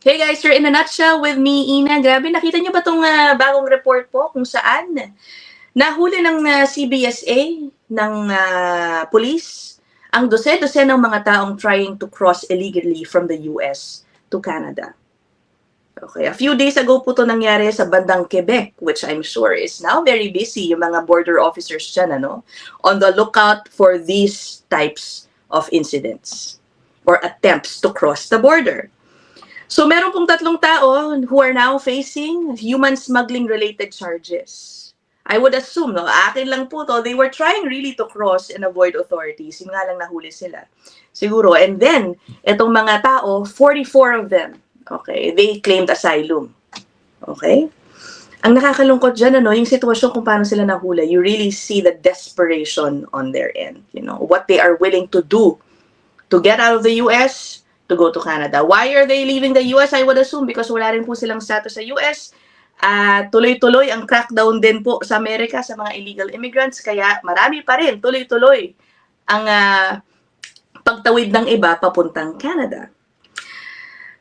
Hey guys, you're in a nutshell with me, Ina. Grabe, nakita niyo ba itong bagong report po kung saan nahuli ng CBSA, ng police, ang dose-dose ng mga taong trying to cross illegally from the US to Canada. Okay, a few days ago po ito nangyari sa bandang Quebec, which I'm sure is now very busy yung mga border officers dyan, on the lookout for these types of incidents or attempts to cross the border. So meron pong 3 tao who are now facing human smuggling related charges. I would assume, akin lang po to, they were trying really to cross and avoid authorities. Yung nga lang nahuli sila. Siguro. And then, itong mga tao, 44 of them, okay, they claimed asylum. Okay? Ang nakakalungkot dyan, yung sitwasyon kung paano sila nahuli, you really see the desperation on their end. What they are willing to do to get out of the US, to go to Canada. Why are they leaving the US? I would assume because wala rin po silang status sa US. Tuloy-tuloy ang crackdown din po sa Amerika sa mga illegal immigrants. Kaya marami pa rin, tuloy-tuloy ang pagtawid ng iba papuntang Canada.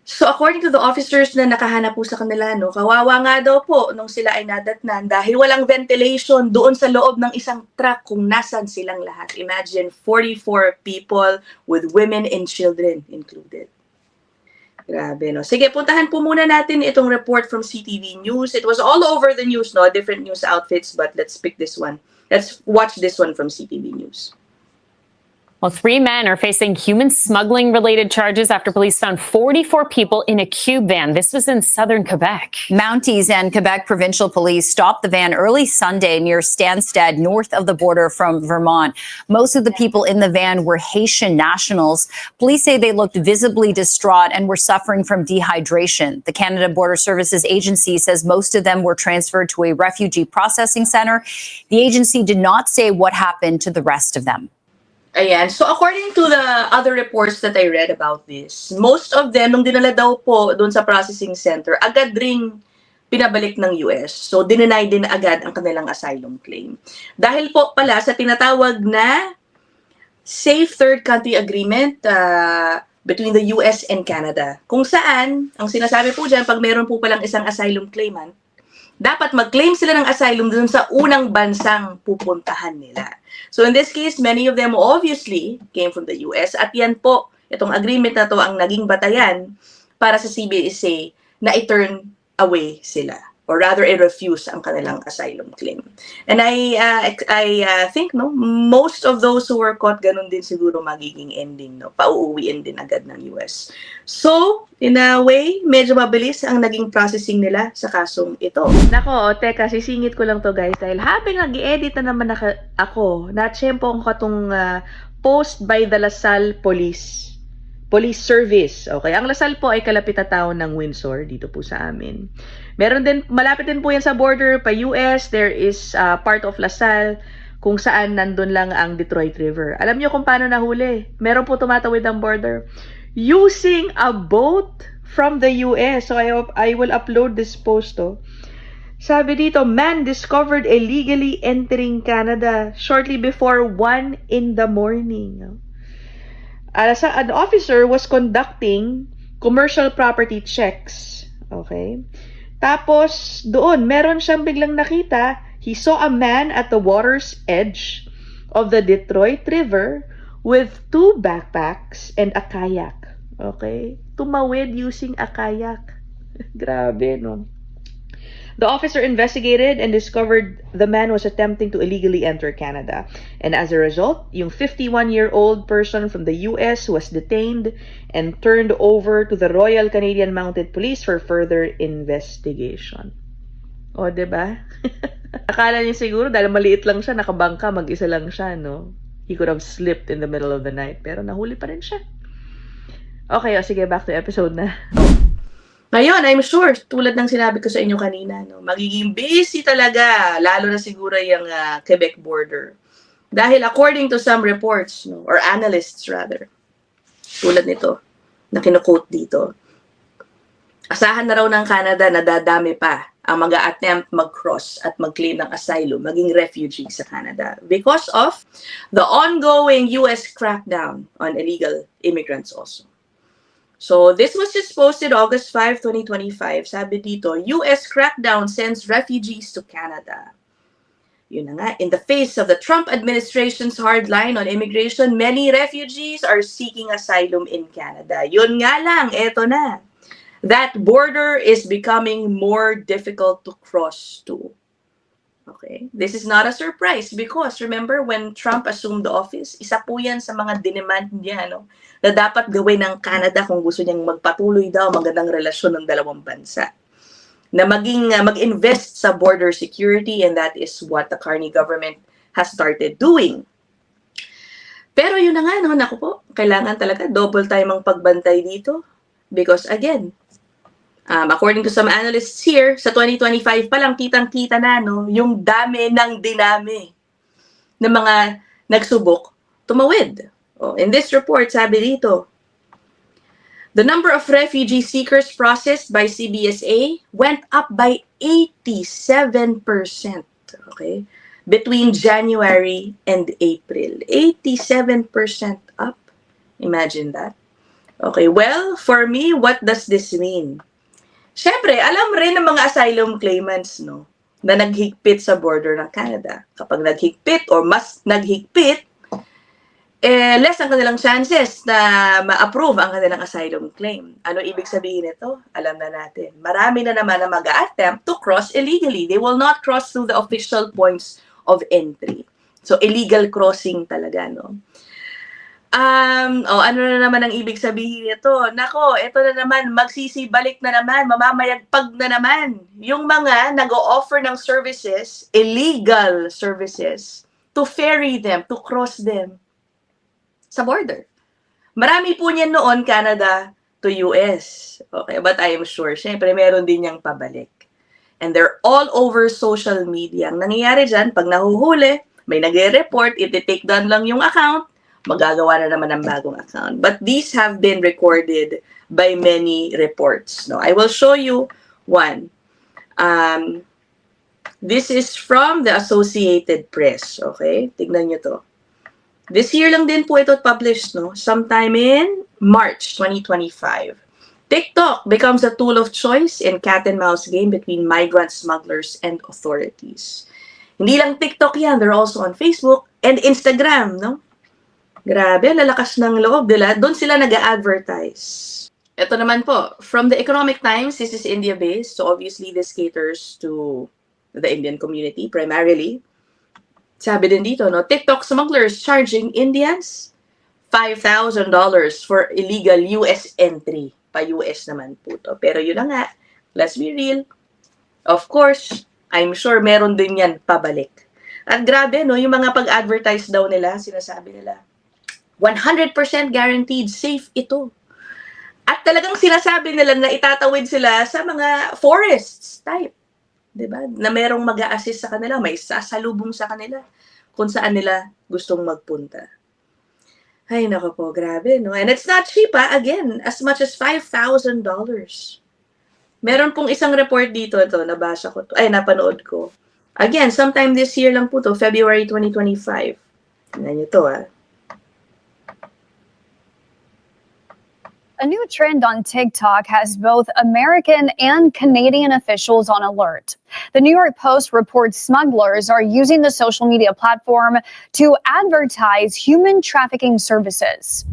So according to the officers na nakahanap po sa kanila, kawawa nga daw po nung sila ay nadatnan dahil walang ventilation doon sa loob ng isang truck kung nasan silang lahat. Imagine 44 people with women and children included. Grabe, Sige, puntahan po muna natin itong report from CTV News. It was all over the news, different news outfits, but let's pick this one. Let's watch this one from CTV News. Well, 3 men are facing human smuggling related charges after police found 44 people in a cube van. This was in southern Quebec. Mounties and Quebec Provincial Police stopped the van early Sunday near Stansted, north of the border from Vermont. Most of the people in the van were Haitian nationals. Police say they looked visibly distraught and were suffering from dehydration. The Canada Border Services Agency says most of them were transferred to a refugee processing center. The agency did not say what happened to the rest of them. Ayan. So according to the other reports that I read about this, most of them, nung dinala daw po doon sa processing center, agad ring pinabalik ng US. So dinenay din agad ang kanilang asylum claim. Dahil po pala sa tinatawag na Safe Third Country Agreement between the US and Canada. Kung saan, ang sinasabi po dyan, pag meron po palang isang asylum claimant, dapat mag-claim sila ng asylum dun sa unang bansang pupuntahan nila. So in this case, many of them obviously came from the US at yan po, itong agreement na to ang naging batayan para sa CBSA na i-turn away sila or rather i-refuse ang kanilang asylum claim. And I think most of those who were caught ganun din siguro magiging ending, pauuwiin din agad ng US. So, in a way, medyo mabilis ang naging processing nila sa kasong ito. Nako, teka, sisingit ko lang to guys dahil habang nag-i-edit na naman ako, na-tsempo ko itong post by the LaSalle Police Service. Okay, ang LaSalle po ay kalapit na town ng Windsor dito po sa amin. Meron din, malapit din po yan sa border pa US. There is part of LaSalle kung saan nandun lang ang Detroit River. Alam niyo kung paano nahuli? Meron po tumatawid ang border using a boat from the US. So I will upload this post. Sabi dito, man discovered illegally entering Canada shortly before 1 in the morning. An officer was conducting commercial property checks. Okay? Tapos, doon, meron siyang biglang nakita. He saw a man at the water's edge of the Detroit River with 2 backpacks and a kayak. Okay? Tumawid using a kayak. Grabe, The officer investigated and discovered the man was attempting to illegally enter Canada. And as a result, yung 51-year-old person from the US was detained and turned over to the Royal Canadian Mounted Police for further investigation. O, diba? Akala niya siguro dahil maliit lang siya, nakabangka, mag-isa lang siya, He could have slipped in the middle of the night. Pero nahuli pa rin siya. Okay, sige, back to episode na. Ngayon, I'm sure, tulad ng sinabi ko sa inyo kanina, magiging busy talaga, lalo na siguro yung Quebec border. Dahil according to some reports, or analysts rather, tulad nito, na kinukote dito, asahan na raw ng Canada na dadami pa ang mag-attempt mag-cross at mag-claim ng asylum, maging refugee sa Canada because of the ongoing US crackdown on illegal immigrants also. So this was just posted August 5, 2025. Sabi dito, US crackdown sends refugees to Canada. Yun na nga, in the face of the Trump administration's hard line on immigration, many refugees are seeking asylum in Canada. Yun nga lang, eto na. That border is becoming more difficult to cross to. Okay? This is not a surprise because remember when Trump assumed the office, isa po yan sa mga dinemand niya, no? Na dapat gawin ng Canada kung gusto niyang magpatuloy daw magandang relasyon ng dalawang bansa. Na mag-invest sa border security, and that is what the Carney government has started doing. Pero yun na nga, no, naku po, kailangan talaga double time ang pagbantay dito because again, according to some analysts here, sa 2025 pa lang kitang-kita na no, yung dami ng dinami ng mga nagsubok tumawid. Oh, in this report, sabi dito, the number of refugee seekers processed by CBSA went up by 87%, okay, between January and April. 87% up. Imagine that. Okay, well, for me, what does this mean? Siyempre, alam rin ng mga asylum claimants, no, na naghigpit sa border ng Canada. Kapag naghigpit or mas naghigpit, less ang kanilang chances na ma-approve ang kanilang asylum claim. Ano ibig sabihin nito? Alam na natin. Marami na naman na mag-a-attempt to cross illegally. They will not cross through the official points of entry. So, illegal crossing talaga, no? Ano na naman ang ibig sabihin nito? Nako, ito na naman, magsisibalik na naman, mamamayagpag na naman yung mga nag-o-offer ng services, illegal services, to ferry them, to cross them sa border. Marami po niyan noon, Canada to US. Okay, but I am sure, syempre, meron din niyang pabalik. And they're all over social media. Ang nangyayari dyan, pag nahuhuli, may nagre-report, iti-take down lang yung account, magagawa na naman ng bagong account. But these have been recorded by many reports. No, I will show you one. This is from the Associated Press. Okay, tignan nyo to. This year lang din po ito published, no? Sometime in March 2025. TikTok becomes a tool of choice in cat and mouse game between migrant smugglers and authorities. Hindi lang TikTok yan, they're also on Facebook and Instagram, no? Grabe, lalakas ng loob nila. Doon sila nag-a-advertise. Ito naman po, from the Economic Times, this is India-based, so obviously this caters to the Indian community primarily. Sabi din dito, no, TikTok smugglers charging Indians $5,000 for illegal US entry. Pa-US naman po to. Pero yun na nga, let's be real. Of course, I'm sure meron din yan pabalik. At grabe, no, yung mga pag-advertise daw nila, sinasabi nila, 100% guaranteed safe ito. At talagang sinasabi nila na itatawid sila sa mga forests type. Diba? Na merong mag-a-assist sa kanila, may sasalubong sa kanila kung saan nila gustong magpunta. Ay, nako po, grabe, no? And it's not cheap, ha? Again, as much as $5,000. Meron pong isang report dito, ito, nabasa ko to, ay, napanood ko. Again, sometime this year lang po to, February 2025. Tignan nyo to, ha? A new trend on TikTok has both American and Canadian officials on alert. The New York Post reports smugglers are using the social media platform to advertise human trafficking services.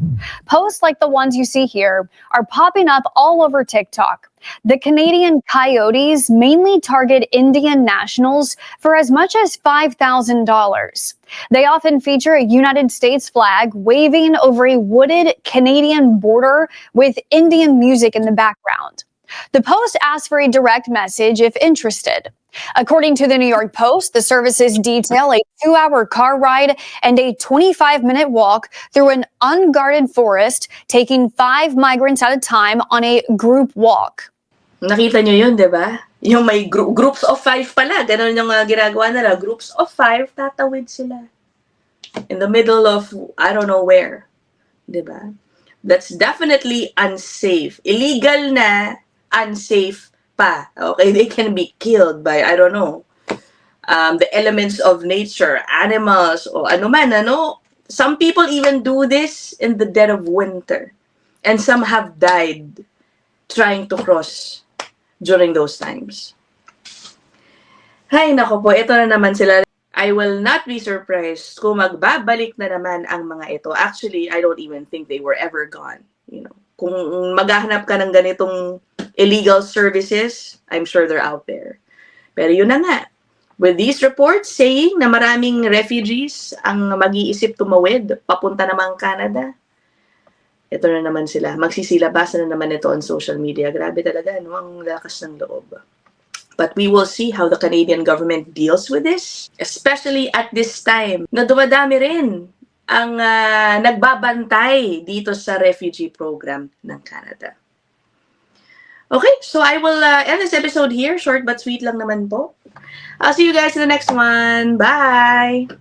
Posts like the ones you see here are popping up all over TikTok. The Canadian Coyotes mainly target Indian nationals for as much as $5,000. They often feature a United States flag waving over a wooded Canadian border with Indian music in the background. The Post asks for a direct message if interested. According to the New York Post, the services detail a 2-hour car ride and a 25-minute walk through an unguarded forest, taking 5 migrants at a time on a group walk. Nakita nyo yun, di ba? Yung may groups of 5 pala. Ganun yung ginagawa nila. Groups of 5, tatawid sila. In the middle of, I don't know where. Di ba? That's definitely unsafe. Illegal na, unsafe pa. Okay? They can be killed by, I don't know, the elements of nature, animals, o ano man, ano? Some people even do this in the dead of winter. And some have died trying to cross during those times. Hay nako po, ito na naman sila. I will not be surprised kung magbabalik na naman ang mga ito. Actually, I don't even think they were ever gone. You know, kung maghahanap ka ng ganitong illegal services, I'm sure they're out there. Pero yun na nga, with these reports saying na maraming refugees ang mag-iisip tumawid papunta namang Canada, ito na naman sila. Magsisilabasan na naman ito on social media. Grabe talaga, no? Ang lakas ng loob. But we will see how the Canadian government deals with this, especially at this time na dumadami rin ang nagbabantay dito sa refugee program ng Canada. Okay, so I will end this episode here. Short but sweet lang naman po. I'll see you guys in the next one. Bye!